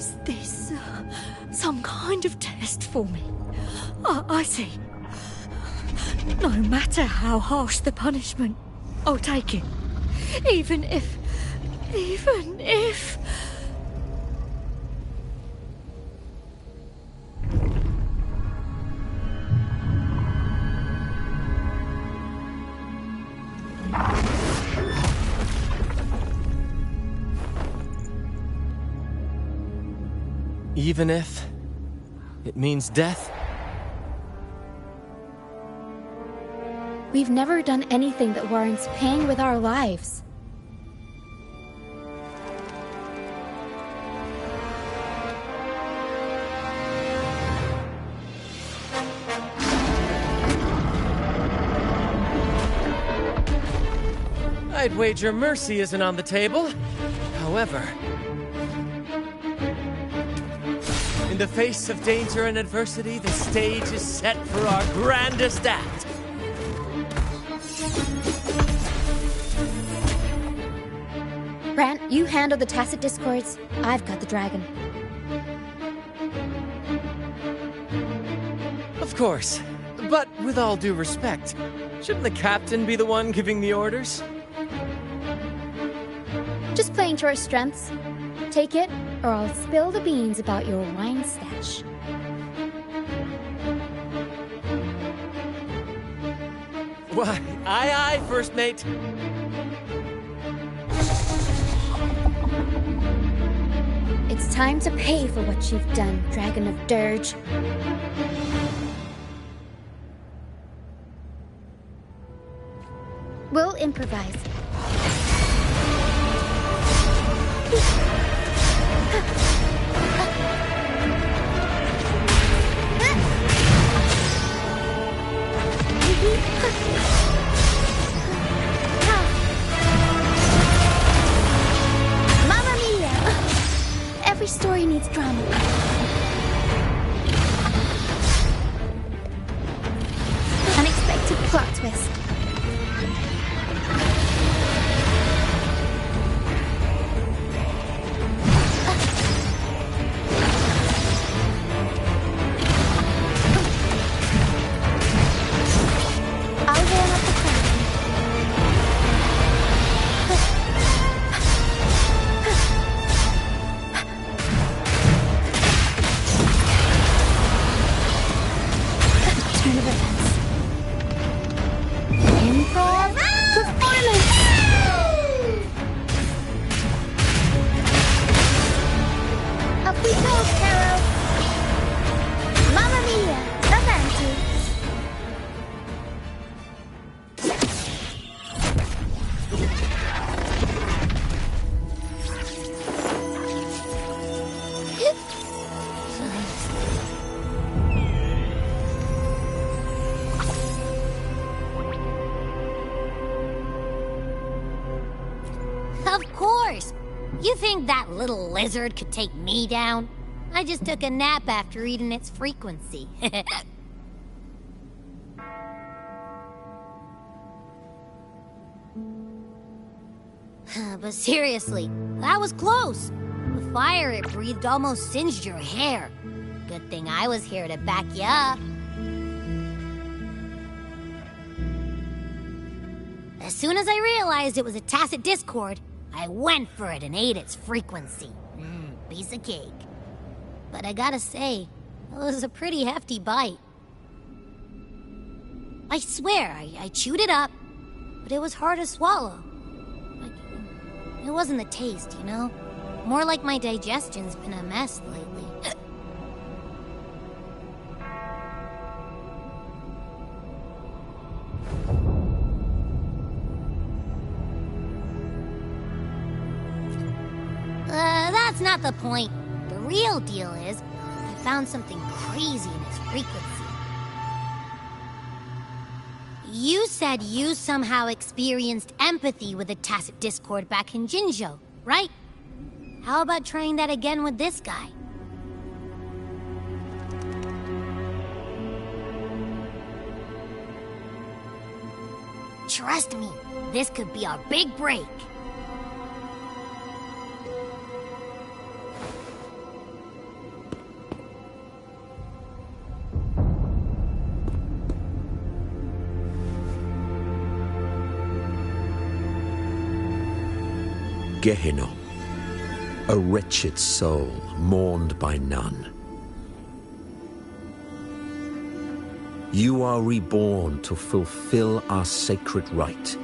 Is this some kind of test for me? I see. No matter how harsh the punishment, I'll take it. Even if... Even if it means death? We've never done anything that warrants paying with our lives. I'd wager mercy isn't on the table. However, in the face of danger and adversity, the stage is set for our grandest act. Brant, you handle the Tacet Discords. I've got the dragon. Of course. But with all due respect, shouldn't the captain be the one giving the orders? Just playing to our strengths. Take it, or I'll spill the beans about your wine stash. Why, aye, first mate. It's time to pay for what you've done, Dragon of Dirge. We'll improvise. Mamma mia! Every story needs drama. Unexpected plot twist. I'll warm up the crowd. Turn of events. Improv performance. Up we go, Caro. Mamma mia, avanti. Of course! You think that little lizard could take me down? I just took a nap after eating its frequency. But seriously, that was close. The fire it breathed almost singed your hair. Good thing I was here to back you up. As soon as I realized it was a Tacet Discord, I went for it and ate its frequency. Piece of cake. But I gotta say, it was a pretty hefty bite. I swear, I chewed it up, but it was hard to swallow. It wasn't the taste, you know? More like my digestion's been a mess lately. That's not the point. The real deal is, I found something crazy in its frequency. You said you somehow experienced empathy with the Tacet Discord back in Jinzhou, right? How about trying that again with this guy? Trust me, this could be our big break. Gehenna, a wretched soul mourned by none. You are reborn to fulfill our sacred rite,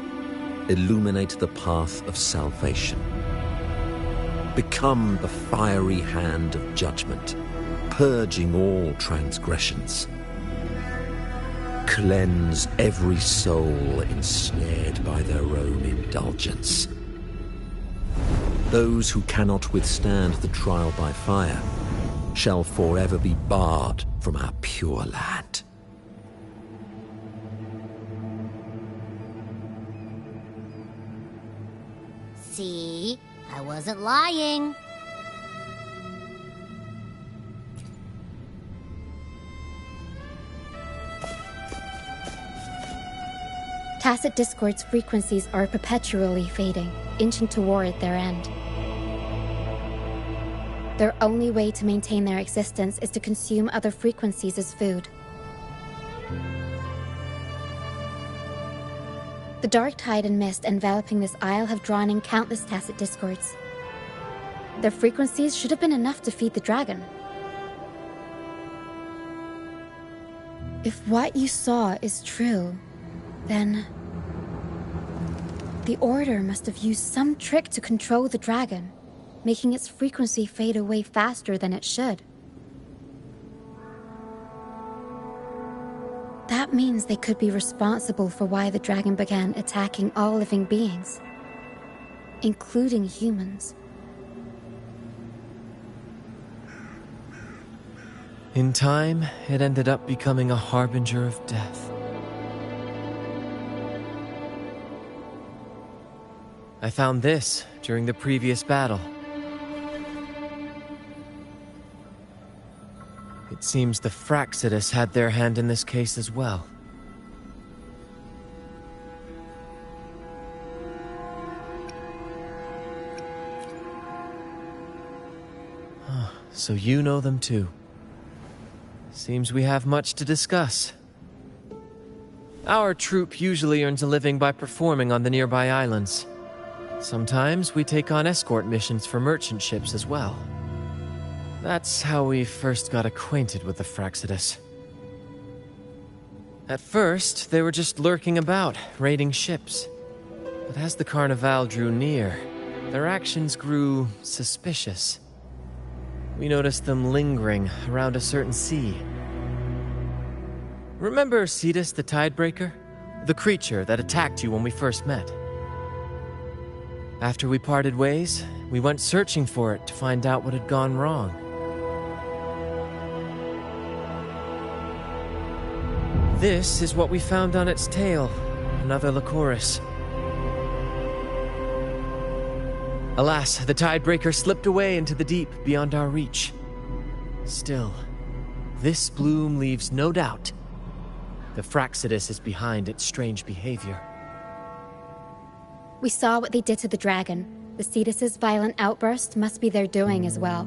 illuminate the path of salvation. Become the fiery hand of judgment, purging all transgressions. Cleanse every soul ensnared by their own indulgence. Those who cannot withstand the trial by fire shall forever be barred from our pure land. See? I wasn't lying. Tacet Discord's frequencies are perpetually fading, inching toward their end. Their only way to maintain their existence is to consume other frequencies as food. The dark tide and mist enveloping this isle have drawn in countless Tacet Discords. Their frequencies should have been enough to feed the dragon. If what you saw is true, then the Order must have used some trick to control the dragon, making its frequency fade away faster than it should. That means they could be responsible for why the dragon began attacking all living beings, including humans. In time, it ended up becoming a harbinger of death. I found this during the previous battle. It seems the Fraxidus had their hand in this case as well. So you know them too. Seems we have much to discuss. Our troop usually earns a living by performing on the nearby islands. Sometimes we take on escort missions for merchant ships as well. That's how we first got acquainted with the Fraxidus. At first, they were just lurking about, raiding ships. But as the Carnival drew near, their actions grew suspicious. We noticed them lingering around a certain sea. Remember Cetus the Tidebreaker? The creature that attacked you when we first met? After we parted ways, we went searching for it to find out what had gone wrong. This is what we found on its tail, another Lycoris. Alas, the Tidebreaker slipped away into the deep beyond our reach. Still, this bloom leaves no doubt. The Fraxidus is behind its strange behavior. We saw what they did to the dragon. The Cetus's violent outburst must be their doing as well.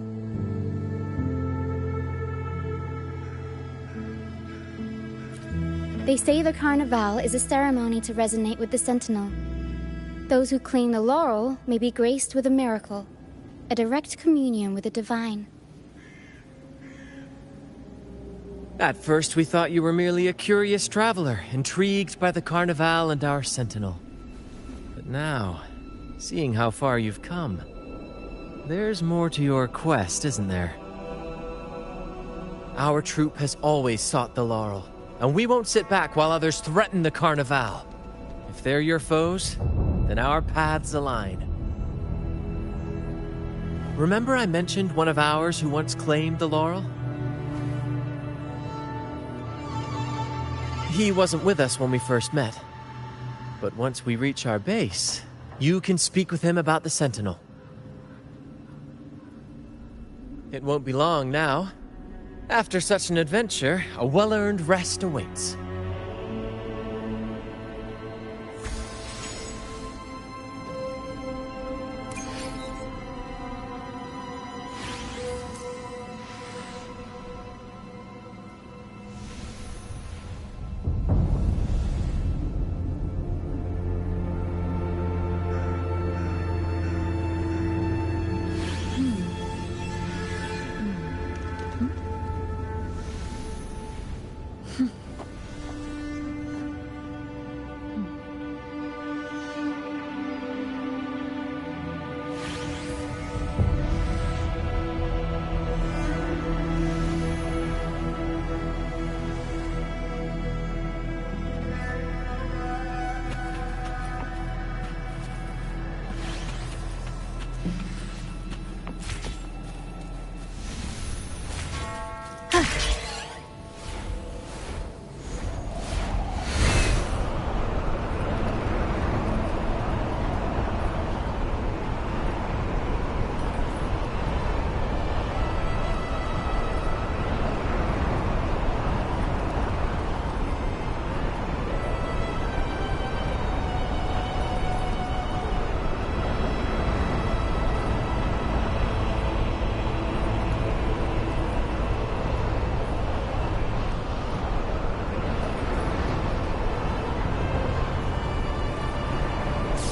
They say the Carnival is a ceremony to resonate with the Sentinel. Those who cling the laurel may be graced with a miracle, a direct communion with the divine. At first, we thought you were merely a curious traveler, intrigued by the Carnival and our Sentinel. But now, seeing how far you've come, there's more to your quest, isn't there? Our troop has always sought the laurel, and we won't sit back while others threaten the Carnival. If they're your foes, then our paths align. Remember I mentioned one of ours who once claimed the laurel? He wasn't with us when we first met. But once we reach our base, you can speak with him about the Sentinel. It won't be long now. After such an adventure, a well-earned rest awaits.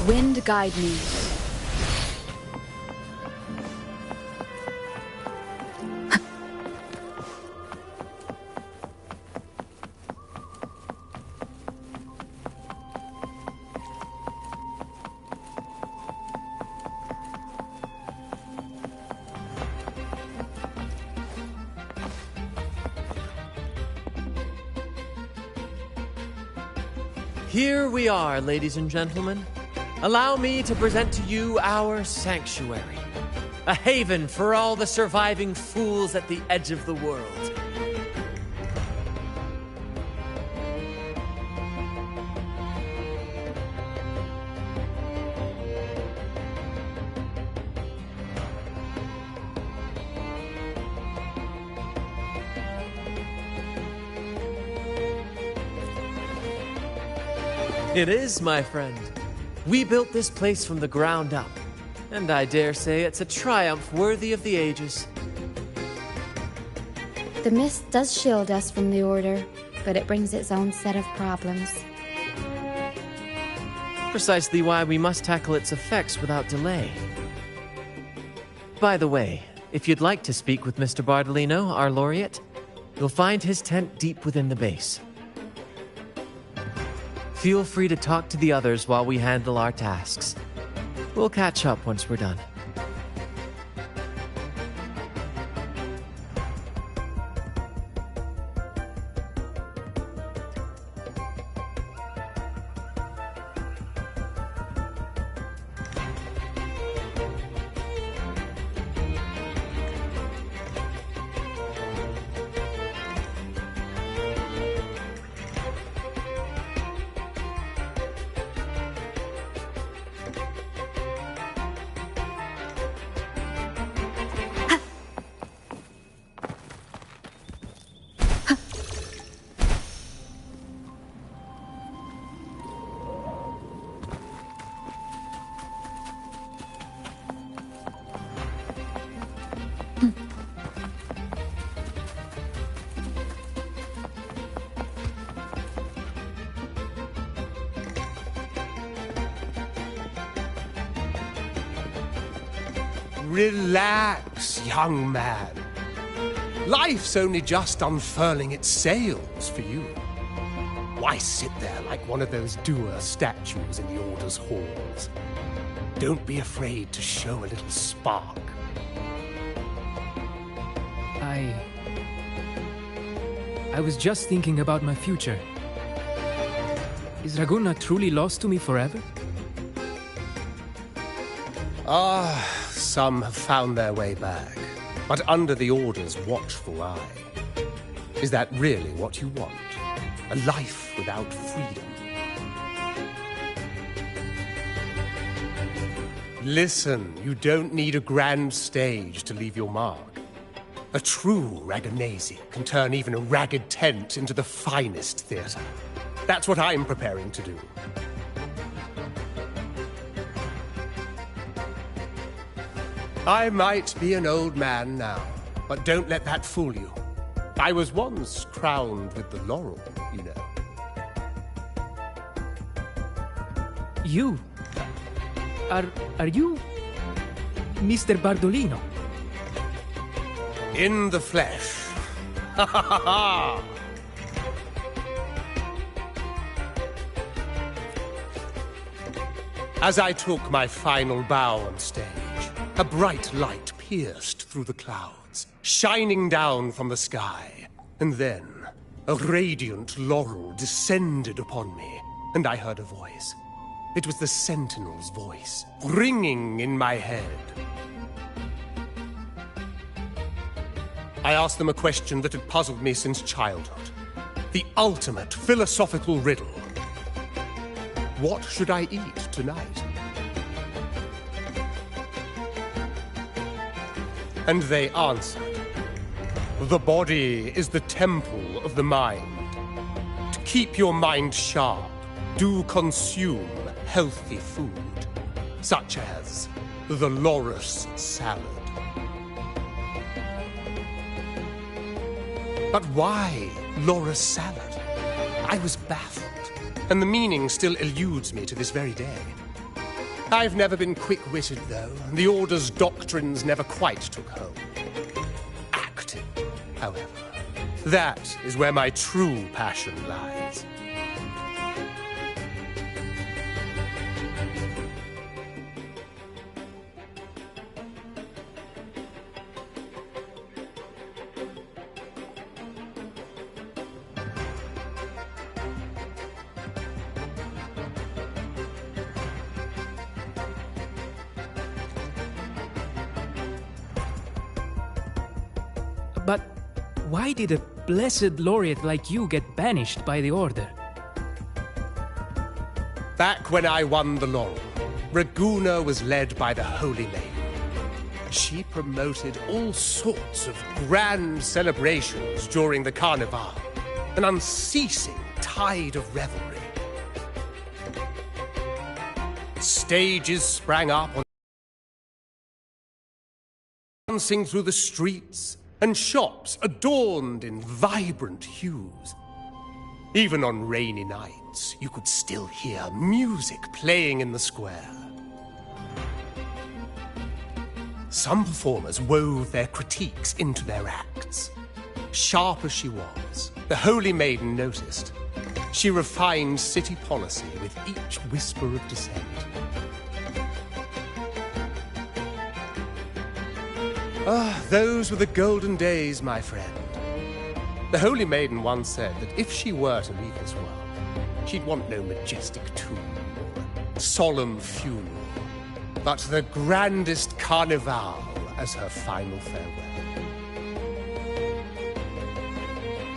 Wind guide me. Here we are, ladies and gentlemen. Allow me to present to you our sanctuary. A haven for all the surviving fools at the edge of the world. It is, my friend. We built this place from the ground up, and I dare say it's a triumph worthy of the ages. The mist does shield us from the Order, but it brings its own set of problems. Precisely why we must tackle its effects without delay. By the way, if you'd like to speak with Mr. Bardolino, our laureate, you'll find his tent deep within the base. Feel free to talk to the others while we handle our tasks. We'll catch up once we're done. Relax, young man. Life's only just unfurling its sails for you. Why sit there like one of those dour statues in the Order's halls? Don't be afraid to show a little spark. I was just thinking about my future. Is Raguna truly lost to me forever? Some have found their way back, but under the Order's watchful eye. Is that really what you want? A life without freedom? Listen, you don't need a grand stage to leave your mark. A true Ragonese can turn even a ragged tent into the finest theater. That's what I'm preparing to do. I might be an old man now, but don't let that fool you. I was once crowned with the laurel, you know. You? Are you Mr. Bardolino? In the flesh. Ha ha ha ha! As I took my final bow on stage, a bright light pierced through the clouds, shining down from the sky. And then, a radiant laurel descended upon me, and I heard a voice. It was the Sentinel's voice, ringing in my head. I asked them a question that had puzzled me since childhood. The ultimate philosophical riddle. What should I eat tonight? And they answered, the body is the temple of the mind. To keep your mind sharp, do consume healthy food, such as the Loras salad. But why Loras salad? I was baffled, and the meaning still eludes me to this very day. I've never been quick-witted, though. The Order's doctrines never quite took hold. Acting, however, that is where my true passion lies. But why did a blessed laureate like you get banished by the Order? Back when I won the laurel, Raguna was led by the Holy Maiden. She promoted all sorts of grand celebrations during the Carnival, an unceasing tide of revelry. Stages sprang up on dancing through the streets, and shops adorned in vibrant hues. Even on rainy nights, you could still hear music playing in the square. Some performers wove their critiques into their acts. Sharp as she was, the Holy Maiden noticed. She refined city policy with each whisper of dissent. Ah, those were the golden days, my friend. The Holy Maiden once said that if she were to leave this world, she'd want no majestic tomb or solemn funeral, but the grandest carnival as her final farewell.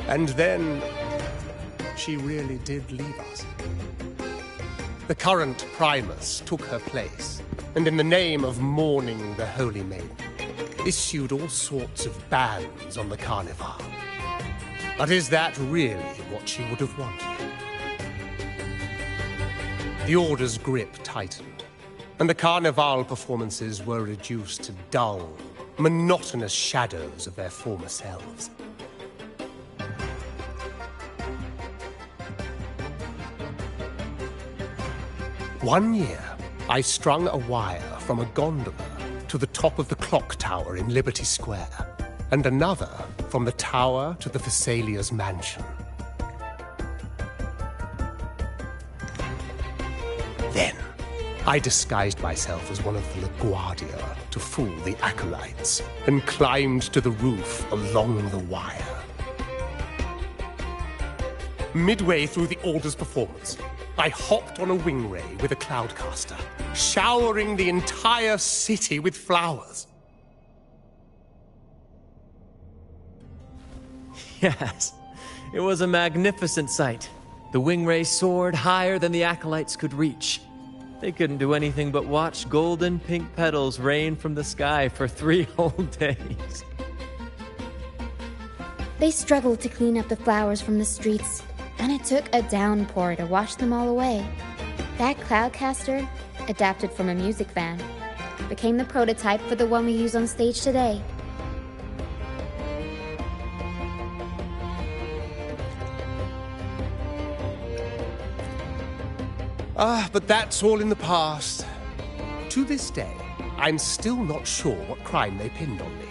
And then, she really did leave us. The current Primus took her place, and in the name of mourning the Holy Maiden, issued all sorts of bans on the Carnival. But is that really what she would have wanted? The Order's grip tightened, and the Carnival performances were reduced to dull, monotonous shadows of their former selves. One year, I strung a wire from a gondola to the top of the clock tower in Liberty Square, and another from the tower to the Thessalia's mansion. Then, I disguised myself as one of the LaGuardia to fool the acolytes, and climbed to the roof along the wire. Midway through the Order's performance, I hopped on a wing ray with a cloudcaster, showering the entire city with flowers. Yes, it was a magnificent sight. The wingray soared higher than the acolytes could reach. They couldn't do anything but watch golden pink petals rain from the sky for 3 whole days. They struggled to clean up the flowers from the streets, and it took a downpour to wash them all away. That cloudcaster, adapted from a music van, became the prototype for the one we use on stage today. Ah, but that's all in the past. To this day, I'm still not sure what crime they pinned on me.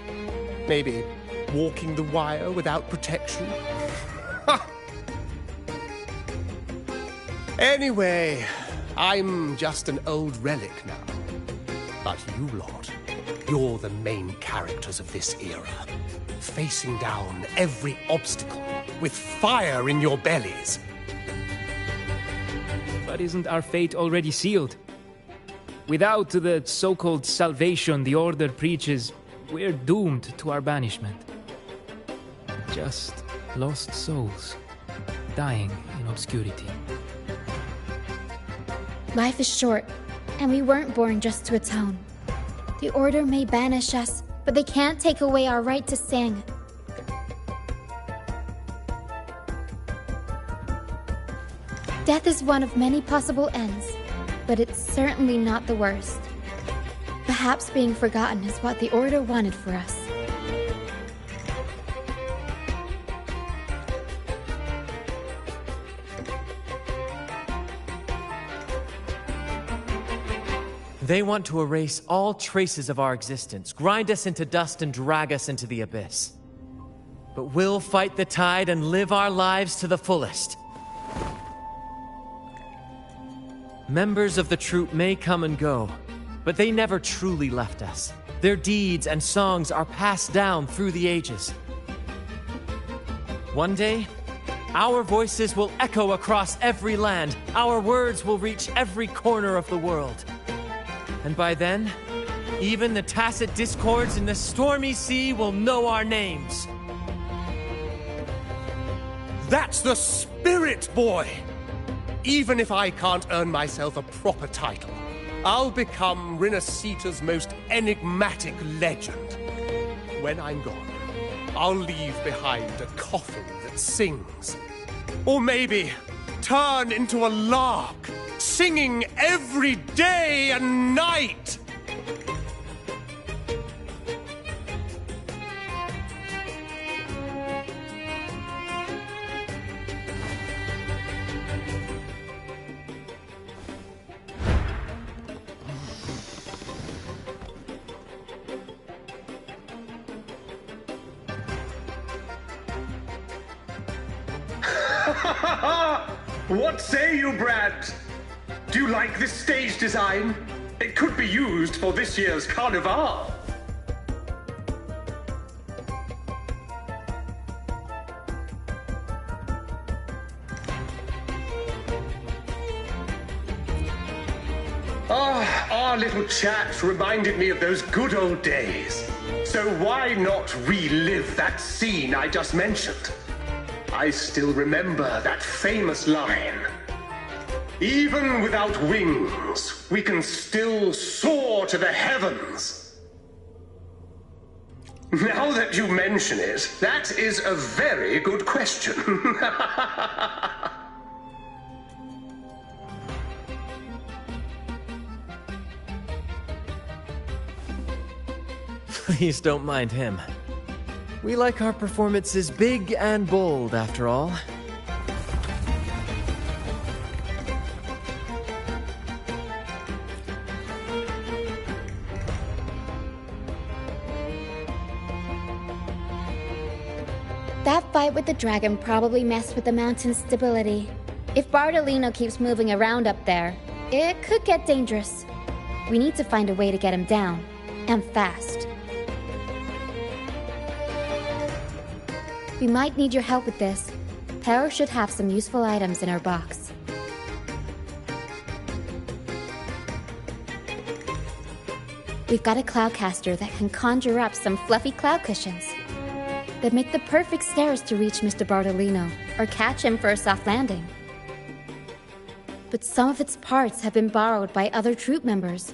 Maybe walking the wire without protection? Anyway, I'm just an old relic now. But you lot, you're the main characters of this era, facing down every obstacle with fire in your bellies. But isn't our fate already sealed? Without the so-called salvation the Order preaches, we're doomed to our banishment. Just lost souls, dying in obscurity. Life is short, and we weren't born just to atone. The Order may banish us, but they can't take away our right to sing. Death is one of many possible ends, but it's certainly not the worst. Perhaps being forgotten is what the Order wanted for us. They want to erase all traces of our existence, grind us into dust and drag us into the abyss. But we'll fight the tide and live our lives to the fullest. Members of the troupe may come and go, but they never truly left us. Their deeds and songs are passed down through the ages. One day, our voices will echo across every land. Our words will reach every corner of the world. And by then, even the tacit discords in the stormy sea will know our names. That's the spirit, boy! Even if I can't earn myself a proper title, I'll become Rinascita's most enigmatic legend. When I'm gone, I'll leave behind a coffin that sings. Or maybe turn into a lark, singing every day and night! What say you, Brad? Do you like this stage design? It could be used for this year's carnival. Our little chat reminded me of those good old days. So why not relive that scene I just mentioned? I still remember that famous line. Even without wings, we can still soar to the heavens. Now that you mention it, that is a very good question. Please don't mind him. We like our performances big and bold, after all. That fight with the dragon probably messed with the mountain's stability. If Bardolino keeps moving around up there, it could get dangerous. We need to find a way to get him down, and fast. We might need your help with this. Pero should have some useful items in her box. We've got a cloudcaster that can conjure up some fluffy cloud cushions that make the perfect stairs to reach Mr. Bardolino or catch him for a soft landing. But some of its parts have been borrowed by other troupe members.